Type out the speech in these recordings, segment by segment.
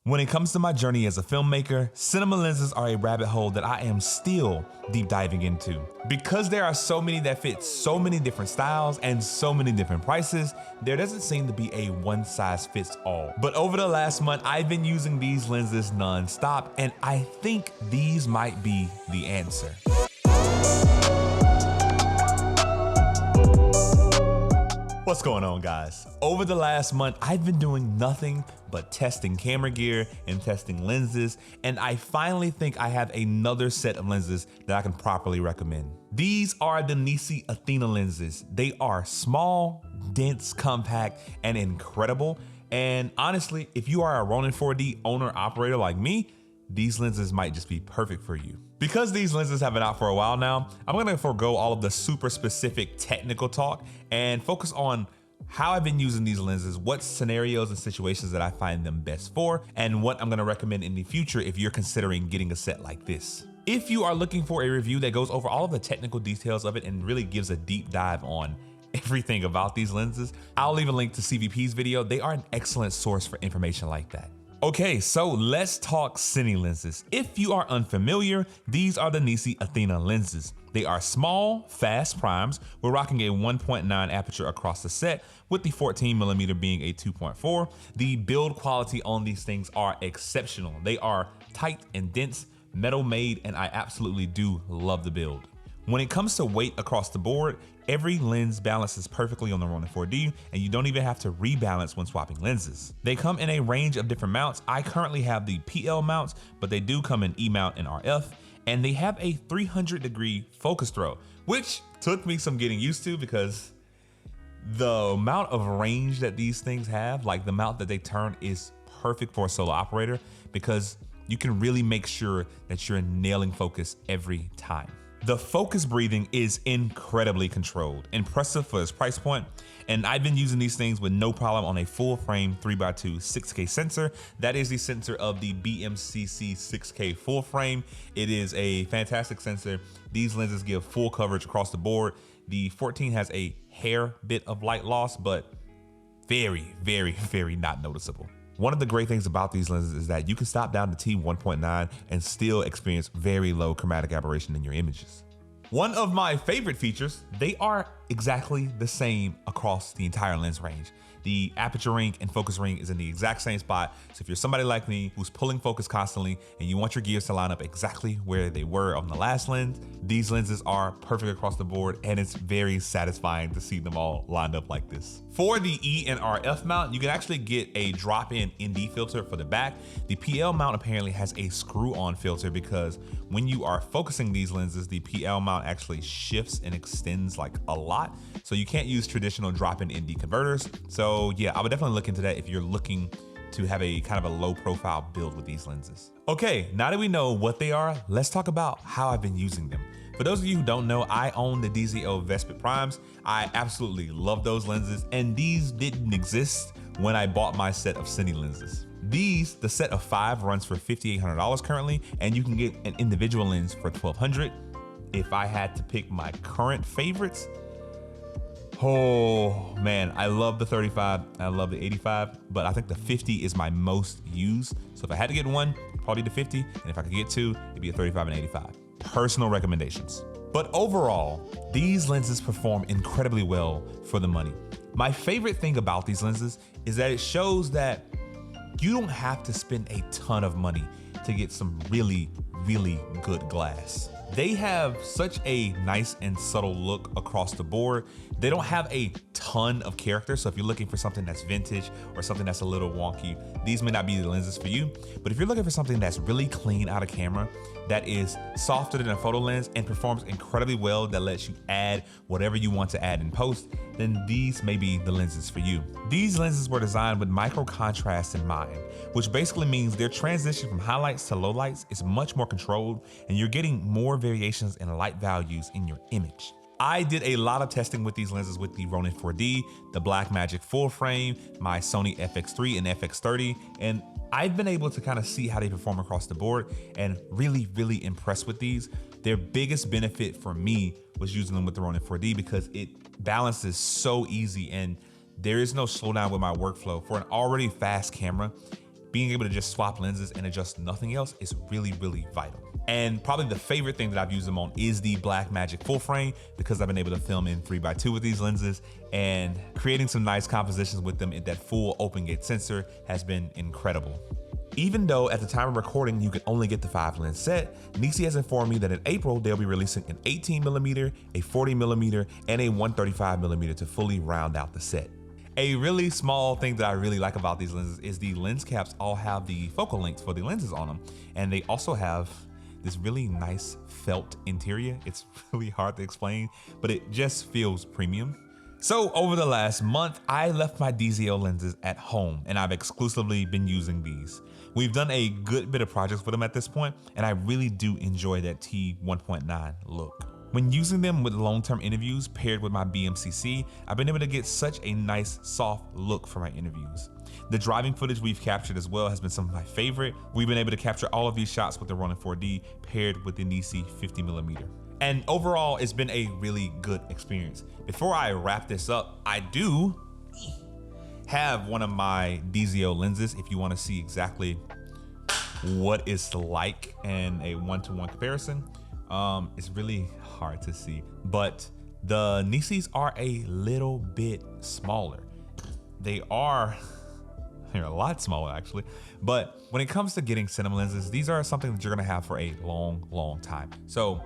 When it comes to my journey as a filmmaker, cinema lenses are a rabbit hole that I am still deep diving into. Because there are so many that fit so many different styles and so many different prices, there doesn't seem to be a one size fits all. But over the last month, I've been using these lenses non-stop, and I think these might be the answer. What's going on, guys? Over the last month, I've been doing nothing but testing camera gear and testing lenses, and I finally think I have another set of lenses that I can properly recommend. These are the NiSi Athena lenses. They are small, dense, compact, and incredible. And honestly, if you are a Ronin 4D owner-operator like me, these lenses might just be perfect for you. Because these lenses have been out for a while now, I'm gonna forego all of the super specific technical talk and focus on how I've been using these lenses, what scenarios and situations that I find them best for, and what I'm gonna recommend in the future if you're considering getting a set like this. If you are looking for a review that goes over all of the technical details of it and really gives a deep dive on everything about these lenses, I'll leave a link to CVP's video. They are an excellent source for information like that. Okay, so let's talk cine lenses. If you are unfamiliar, these are the NiSi Athena lenses. They are small, fast primes. We're rocking a 1.9 aperture across the set, with the 14mm being a 2.4. The build quality on these things are exceptional. They are tight and dense, metal made, and I absolutely do love the build. When it comes to weight across the board, every lens balances perfectly on the Ronin 4D, and you don't even have to rebalance when swapping lenses. They come in a range of different mounts. I currently have the PL mounts, but they do come in E mount and RF, and they have a 300-degree focus throw, which took me some getting used to because the amount of range that these things have, like the mount that they turn, is perfect for a solo operator because you can really make sure that you're nailing focus every time. The focus breathing is incredibly controlled, impressive for its price point, and I've been using these things with no problem on a full frame 3x2 6K sensor. That is the sensor of the BMCC 6K full frame. It is a fantastic sensor. These lenses give full coverage across the board. The 14 has a hair bit of light loss, but very, very, very not noticeable. One of the great things about these lenses is that you can stop down to T1.9 and still experience very low chromatic aberration in your images. One of my favorite features, they are exactly the same across the entire lens range. The aperture ring and focus ring is in the exact same spot. So if you're somebody like me who's pulling focus constantly and you want your gears to line up exactly where they were on the last lens, these lenses are perfect across the board, and it's very satisfying to see them all lined up like this. For the E and RF mount, you can actually get a drop-in ND filter for the back. The PL mount apparently has a screw-on filter because when you are focusing these lenses, the PL mount actually shifts and extends like a lot. So you can't use traditional drop-in ND converters. So yeah, I would definitely look into that if you're looking to have a kind of a low profile build with these lenses. Okay, now that we know what they are, let's talk about how I've been using them. For those of you who don't know, I own the DZO Vespid Primes. I absolutely love those lenses, and these didn't exist when I bought my set of cine lenses. These, the set of 5 runs for $5,800 currently, and you can get an individual lens for $1,200. If I had to pick my current favorites, oh man, I love the 35, I love the 85, but I think the 50 is my most used. So if I had to get one, probably the 50, and if I could get 2, it'd be a 35 and 85. Personal recommendations. But overall, these lenses perform incredibly well for the money. My favorite thing about these lenses is that it shows that you don't have to spend a ton of money to get some really, really good glass. They have such a nice and subtle look across the board. They don't have a ton of character, so if you're looking for something that's vintage or something that's a little wonky, these may not be the lenses for you. But if you're looking for something that's really clean out of camera, that is softer than a photo lens and performs incredibly well, that lets you add whatever you want to add in post, then these may be the lenses for you. These lenses were designed with micro contrast in mind, which basically means their transition from highlights to lowlights is much more controlled, and you're getting more variations in light values in your image. I did a lot of testing with these lenses with the Ronin 4D, the Blackmagic full frame, my Sony FX3 and FX30, and I've been able to kind of see how they perform across the board and really, really impressed with these. Their biggest benefit for me was using them with the Ronin 4D because it balances so easy and there is no slowdown with my workflow. For an already fast camera, being able to just swap lenses and adjust nothing else is really, really vital. And probably the favorite thing that I've used them on is the Blackmagic full frame, because I've been able to film in 3x2 with these lenses, and creating some nice compositions with them in that full open gate sensor has been incredible. Even though at the time of recording you can only get the 5 lens set, NiSi has informed me that in April they'll be releasing an 18mm, a 40mm, and a 135mm to fully round out the set. A really small thing that I really like about these lenses is the lens caps all have the focal lengths for the lenses on them, and they also have this really nice felt interior. It's really hard to explain, but it just feels premium. So over the last month, I left my DZO lenses at home and I've exclusively been using these. We've done a good bit of projects with them at this point, and I really do enjoy that T1.9 look. When using them with long-term interviews paired with my BMCC, I've been able to get such a nice soft look for my interviews. The driving footage we've captured as well has been some of my favorite. We've been able to capture all of these shots with the Ronin 4D paired with the NiSi 50mm. And overall, it's been a really good experience. Before I wrap this up, I do have one of my DZO lenses if you want to see exactly what it's like in a one-to-one comparison. It's really hard to see, but the NiSi's are a little bit smaller. They're a lot smaller actually, but when it comes to getting cinema lenses, these are something that you're gonna have for a long time. So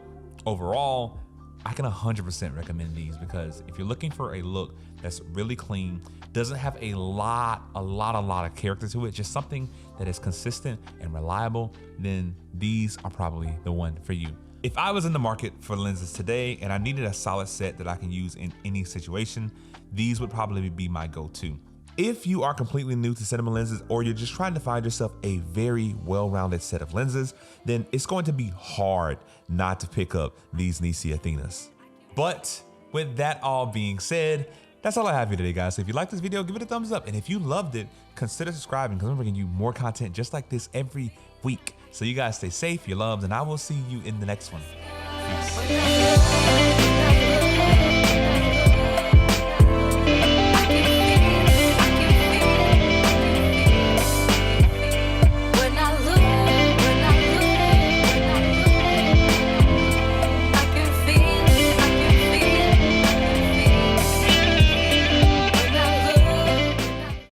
overall, I can 100% recommend these, because if you're looking for a look that's really clean, doesn't have a lot of character to it, just something that is consistent and reliable, then these are probably the one for you. If I was in the market for lenses today and I needed a solid set that I can use in any situation, these would probably be my go-to. If you are completely new to cinema lenses, or you're just trying to find yourself a very well-rounded set of lenses, then it's going to be hard not to pick up these NiSi Athenas. But with that all being said, that's all I have for you today, guys. So if you like this video, give it a thumbs up. And if you loved it, consider subscribing, because I'm bringing you more content just like this every week. So you guys stay safe, you're loved, and I will see you in the next one. Peace.